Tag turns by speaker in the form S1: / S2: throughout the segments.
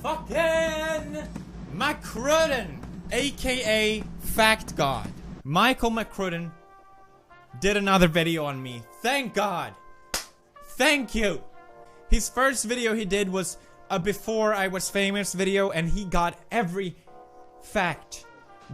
S1: fucking McCrudden, aka Fact God. Michael McCrudden did another video on me. Thank God. Thank you. His first video he did was a before I was famous video, and he got every fact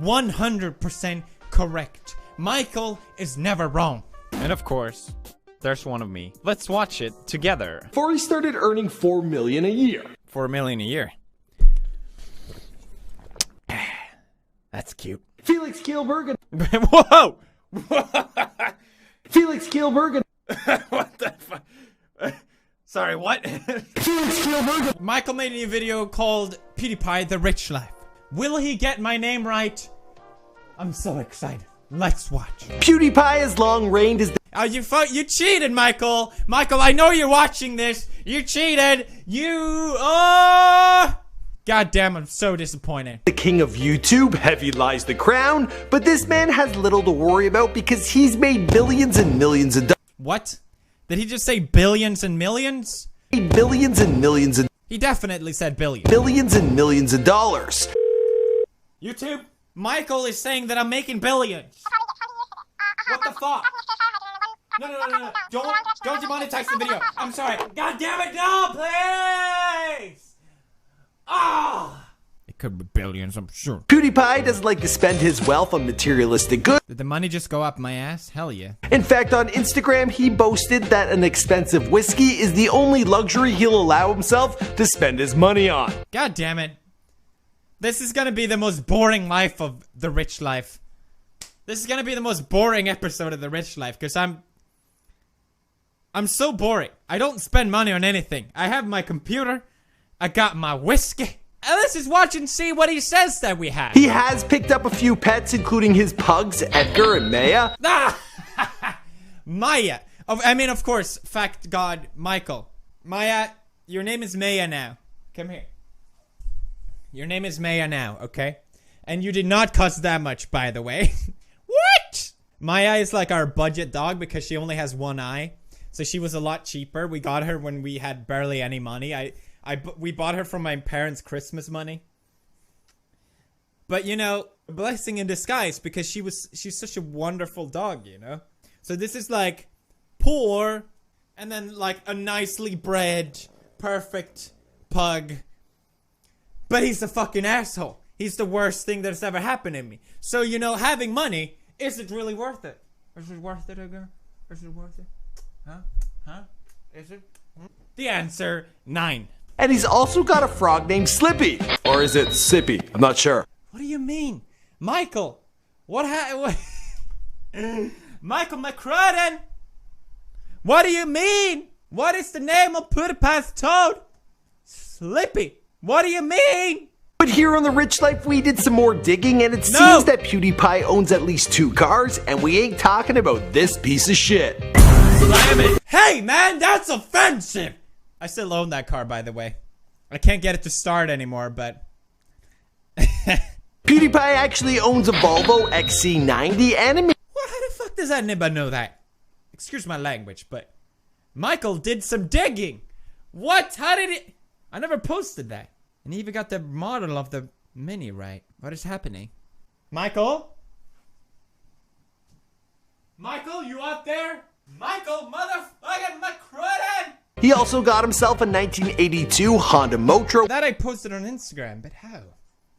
S1: 100% correct. Michael is never wrong.
S2: And of course, there's one of me. Let's watch it together.
S3: Before he started earning $4 million a year.
S2: $4 million a year. That's cute.
S3: Felix Kielbergen.
S2: Whoa!
S3: Felix Kielbergen.
S2: What the fuck? Sorry, what?
S3: Felix Kielbergen.
S1: Michael made a video called Pewdipie The Rich Life. Will he get my name right? I'm so excited. Let's watch.
S3: Pewdipie has long reigned as the
S1: You cheated, Michael. Michael, I know you're watching this. You cheated. God damn, I'm so disappointed.
S3: king of YouTube. Heavy lies the crown. But this man has little to worry about because he's made billions and millions of dollars.
S1: What? Did he just say billions and millions?
S3: Billions and millions of
S1: He definitely said billions.
S3: billions and millions of dollars.
S1: YouTube, Michael is saying that I'm making billions. What the fuck? No. Don't demonetize the video. I'm sorry. God damn it, no, please! Ah! It could be billions, I'm sure.
S3: Pewdipie doesn't like to spend his wealth on materialistic goods.
S1: Did the money just go up my ass? Hell yeah.
S3: In fact, on Instagram, he boasted that an expensive whiskey is the only luxury he'll allow himself to spend his money on.
S1: God damn it. This is gonna be the most boring life of The Rich Life. This is gonna be the most boring episode of The Rich Life, because I'm so boring. I don't spend money on anything. I have my computer, I got my whiskey, and let's just watch and see what he says that we have.
S3: He has picked up a few pets, including his pugs, Edgar and Maya.
S1: Ah! Maya. I mean, of course, Fact God, Michael. Maya, your name is Maya now. Come here. Your name is Maya now, okay? And you did not cost that much, by the way. What? Maya is like our budget dog because she only has one eye. So she was a lot cheaper. We got her when we had barely any money. We bought her from my parents' Christmas money. But, you know, a blessing in disguise because she's such a wonderful dog, you know? So this is like poor and then like a nicely bred, perfect pug. But he's a fucking asshole. He's the worst thing that's ever happened to me. So, you know, having money, is it really worth it? Is it worth it, Edgar? Is it worth it? Huh? Is it? The answer, 9.
S3: And he's also got a frog named Slippy. Or is it Sippy? I'm not sure.
S1: What do you mean? Michael, what Michael McCrudden? What do you mean? What is the name of Pewdipie's toad? Slippy. What do you mean?
S3: But here on The Rich Life, we did some more digging, and it seems that Pewdipie owns at least 2 cars, and we ain't talking about this piece of shit.
S1: Slam it. Hey, man, that's offensive. I still own that car, by the way. I can't get it to start anymore, but...
S3: Pewdipie actually owns a Volvo XC90 and a...
S1: Well, how the fuck does that nibba know that? Excuse my language, but... Michael did some digging. What? How did it... I never posted that. And he even got the model of the Mini right. What is happening? Michael? Michael, you out there? Michael, motherfucking McCrudden!
S3: He also got himself a 1982 Honda Motro.
S1: That I posted on Instagram, but how?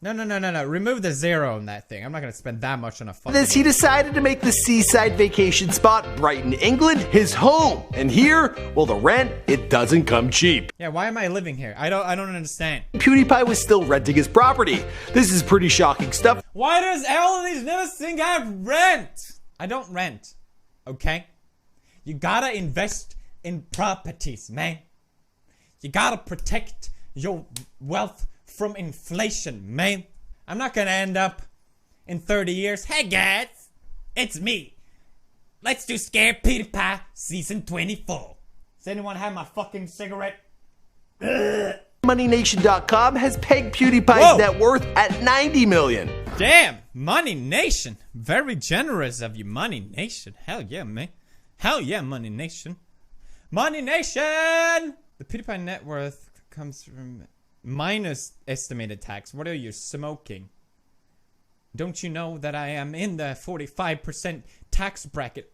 S1: No. Remove the 0 on that thing. I'm not gonna spend that much on a fucking...
S3: He decided to make the seaside vacation spot, Brighton, England, his home. And here, well, the rent, it doesn't come cheap.
S1: Yeah, why am I living here? I don't understand.
S3: Pewdipie was still renting his property. This is pretty shocking stuff.
S1: Why does all of these niggas think I rent? I don't rent, okay? You gotta invest in properties, man. You gotta protect your wealth from inflation, man. I'm not gonna end up in 30 years. Hey guys, it's me. Let's do Scare Pewdipie season 24. Does anyone have my fucking cigarette?
S3: MoneyNation.com has pegged PewDipie's net worth at 90 million.
S1: Damn, Money Nation. Very generous of you, Money Nation. Hell yeah, man. Hell yeah, Money Nation. Money Nation! The PewDipie net worth comes from minus estimated tax. What are you smoking? Don't you know that I am in the 45% tax bracket?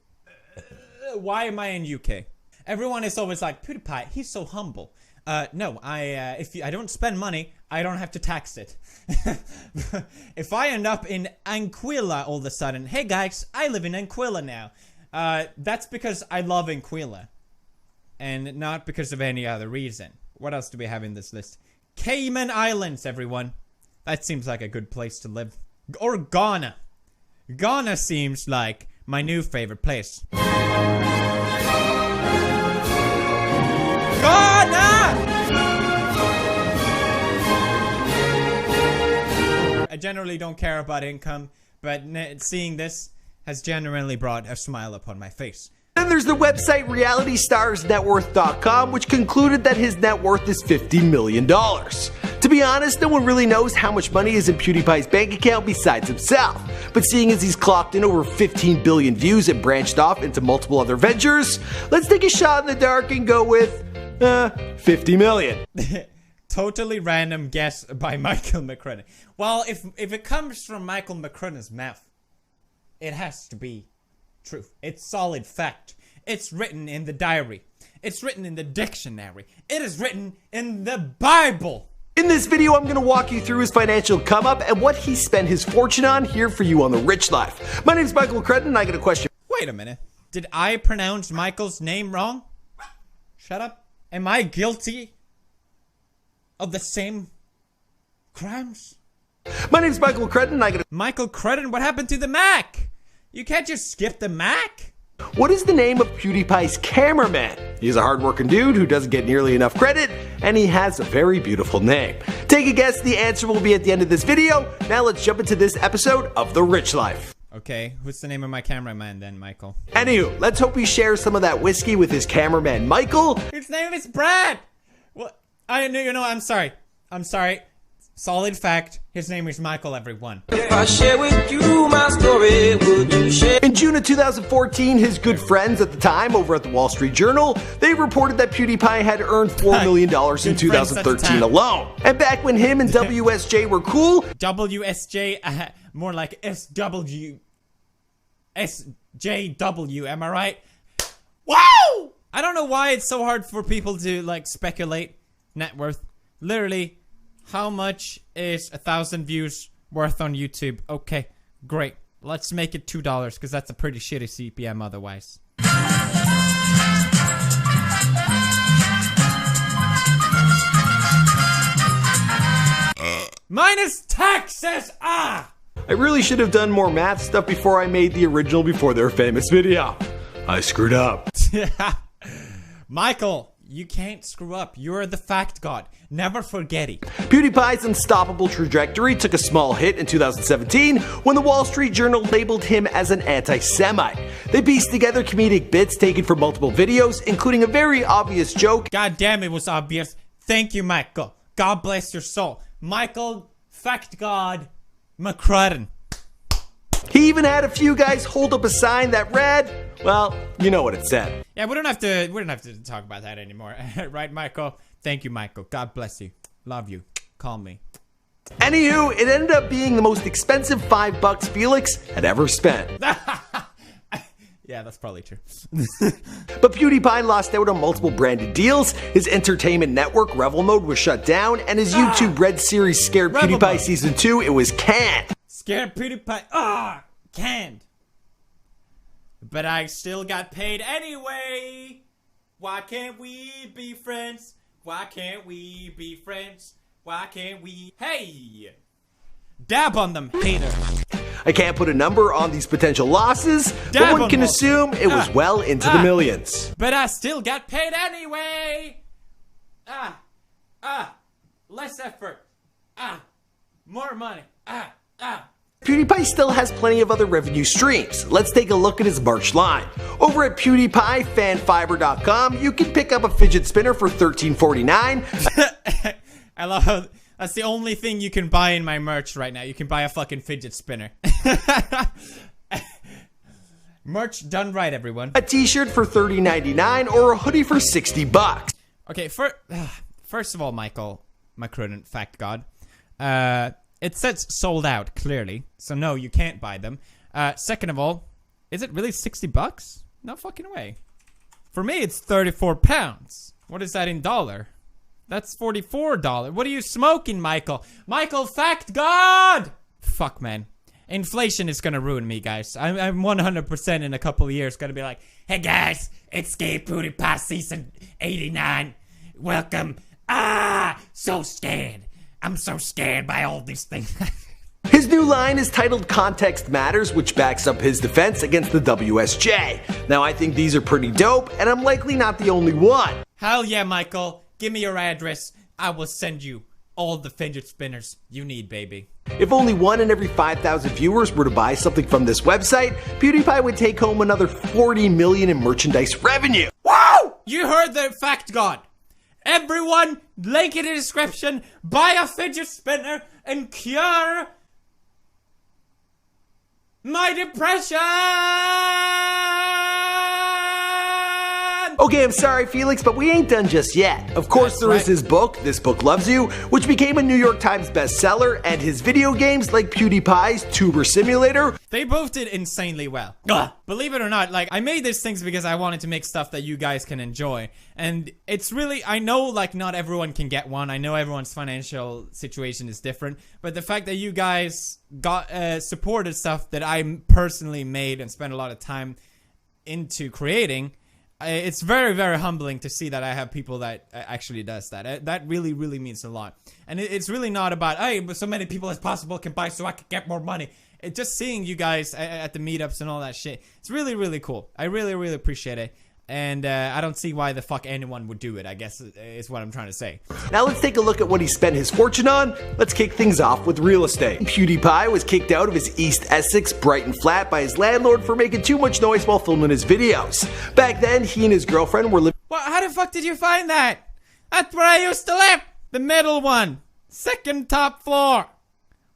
S1: Why am I in UK? Everyone is always like, PewDiePie, he's so humble. No, if I don't spend money, I don't have to tax it. If I end up in Anguilla all of a sudden, hey guys, I live in Anguilla now. That's because I love Anguilla. And not because of any other reason. What else do we have in this list? Cayman Islands, everyone. That seems like a good place to live. Or Ghana. Ghana seems like my new favorite place. Ghana! I generally don't care about income, but seeing this has genuinely brought a smile upon my face.
S3: Then there's the website RealityStarsNetWorth.com, which concluded that his net worth is $50 million. To be honest, no one really knows how much money is in PewDiePie's bank account besides himself. But seeing as he's clocked in over 15 billion views and branched off into multiple other ventures, let's take a shot in the dark and go with, 50 million.
S1: Totally random guess by Michael McCrudden. Well, if it comes from Michael McCrudden's mouth, it has to be true. It's solid fact. It's written in the diary. It's written in the dictionary. It is written in the Bible.
S3: In this video, I'm going to walk you through his financial come up and what he spent his fortune on here for you on The Rich Life. My name's Michael McCrudden and I got a question.
S1: Wait a minute. Did I pronounce Michael's name wrong? Shut up. Am I guilty of the same crimes?
S3: My name's Michael McCrudden and I got a...
S1: Michael McCrudden, what happened to the Mac? You can't just skip the Mac.
S3: What is the name of PewDiePie's cameraman? He's a hardworking dude who doesn't get nearly enough credit, and he has a very beautiful name. Take a guess, the answer will be at the end of this video. Now let's jump into this episode of The Rich Life.
S1: Okay, what's the name of my cameraman then, Michael?
S3: Anywho, let's hope he shares some of that whiskey with his cameraman, Michael.
S1: His name is Brad! What? I'm sorry. I'm sorry. Solid fact, his name is Michael, everyone.
S4: If I share with you my story, would you share?
S3: In June of 2014, his good friends at the time over at the Wall Street Journal, they reported that PewDiePie had earned $4 million in 2013 alone. And back when him and WSJ were cool...
S1: WSJ, more like SW... SJW, am I right? Wow! I don't know why it's so hard for people to, like, speculate net worth. Literally... How much is 1,000 views worth on YouTube? Okay, great. Let's make it $2 because that's a pretty shitty CPM otherwise. Minus taxes! Ah!
S3: I really should have done more math stuff before I made the original Before Their Famous video. I screwed up.
S1: Michael, you can't screw up. You're the fact god. Never forget it.
S3: PewDiePie's unstoppable trajectory took a small hit in 2017 when the Wall Street Journal labeled him as an anti-Semite. They pieced together comedic bits taken from multiple videos, including a very obvious joke.
S1: God damn, it was obvious. Thank you, Michael. God bless your soul. Michael, fact god, McCrudden.
S3: He even had a few guys hold up a sign that read, well, you know what it said.
S1: Yeah, we don't have to talk about that anymore. Right, Michael? Thank you, Michael. God bless you. Love you. Call me.
S3: Anywho, it ended up being the most expensive $5 Felix had ever spent.
S1: Yeah, that's probably true.
S3: But PewDiePie lost out on multiple branded deals, his entertainment network Revel Mode was shut down, and his YouTube Red series Scared
S1: Revel
S3: PewDiePie
S1: Mode.
S3: Season 2, it was canned.
S1: Scared PewDiePie. Canned. But I still got paid anyway. Why can't we be friends? Why can't we be friends? Why can't we? Hey! Dab on them, hater.
S3: I can't put a number on these potential losses, but
S1: Dab
S3: one
S1: on
S3: can
S1: them.
S3: assume it was well into the millions.
S1: But I still got paid anyway. Less effort. More money.
S3: PewDiePie still has plenty of other revenue streams. Let's take a look at his merch line. Over at PewDiePie, you can pick up a fidget spinner for $13.49.
S1: I love how that's the only thing you can buy in my merch right now. You can buy a fucking fidget spinner. Merch done right, everyone.
S3: A t-shirt for $30.99 or a hoodie for $60.
S1: Okay, first of all, Michael, my current fact god. It says sold out, clearly. So no, you can't buy them. Second of all, is it really 60 bucks? No fucking way. For me, it's 34 pounds. What is that in dollar? That's $44. What are you smoking, Michael? Michael, fact god! Fuck, man. Inflation is gonna ruin me, guys. I'm 100% in a couple of years gonna be like, hey guys, it's Gay Pewdipie season 89. Welcome. So scared. I'm so scared by all these things.
S3: His new line is titled Context Matters, which backs up his defense against the WSJ. Now, I think these are pretty dope, and I'm likely not the only one.
S1: Hell yeah, Michael. Give me your address. I will send you all the fidget spinners you need, baby.
S3: If only 1 in every 5,000 viewers were to buy something from this website, PewDiePie would take home another $40 million in merchandise revenue.
S1: Woo! You heard the fact god. Everyone, link in the description, buy a fidget spinner and cure my depression!
S3: Okay, I'm sorry, Felix, but we ain't done just yet. Of course, there is his book, This Book Loves You, which became a New York Times bestseller, and his video games like PewDiePie's Tuber Simulator.
S1: They both did insanely well. Ugh. Believe it or not, like, I made these things because I wanted to make stuff that you guys can enjoy. And it's really, I know, like, not everyone can get one. I know everyone's financial situation is different. But the fact that you guys got supported stuff that I personally made and spent a lot of time into creating, it's very, very humbling to see that I have people that actually does that. That really, really means a lot. And it's really not about, hey, but so many people as possible can buy so I can get more money. Just seeing you guys at the meetups and all that shit, it's really, really cool. I really, really appreciate it. And I don't see why the fuck anyone would do it, I guess is what I'm trying to say.
S3: Now let's take a look at what he spent his fortune on. Let's kick things off with real estate. PewDiePie was kicked out of his East Essex Brighton flat by his landlord for making too much noise while filming his videos. Back then, he and his girlfriend were living—
S1: Well, how the fuck did you find that? That's where I used to live! The middle one. Second top floor.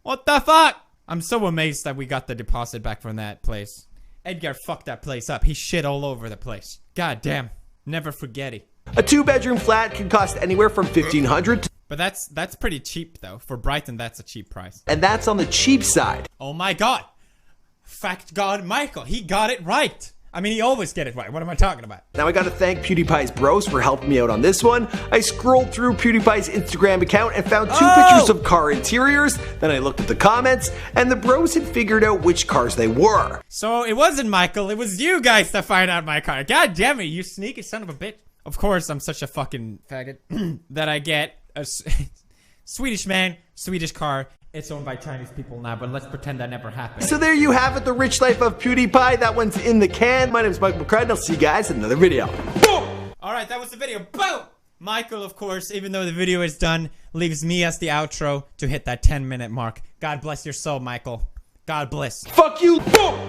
S1: What the fuck? I'm so amazed that we got the deposit back from that place. Edgar fucked that place up. He shit all over the place. God damn. Never forget it.
S3: A 2-bedroom flat can cost anywhere from $1,500 to—
S1: But that's pretty cheap though. For Brighton, that's a cheap price.
S3: And that's on the cheap side.
S1: Oh my god. Fact god Michael. He got it right. I mean, he always get it right. What am I talking about?
S3: Now I gotta thank PewDiePie's bros for helping me out on this one. I scrolled through PewDiePie's Instagram account and found 2 pictures of car interiors. Then I looked at the comments, and the bros had figured out which cars they were.
S1: So it wasn't Michael, it was you guys that find out my car. God damn it, you sneaky son of a bitch. Of course, I'm such a fucking faggot that I get a Swedish man, Swedish car. It's owned by Chinese people now, but let's pretend that never happened.
S3: So there you have it, the rich life of PewDiePie. That one's in the can. My name is Michael McCrud, and I'll see you guys in another video. Boom!
S1: Alright, that was the video. Boom! Michael, of course, even though the video is done, leaves me as the outro to hit that 10-minute mark. God bless your soul, Michael. God bless.
S3: Fuck you! Boom!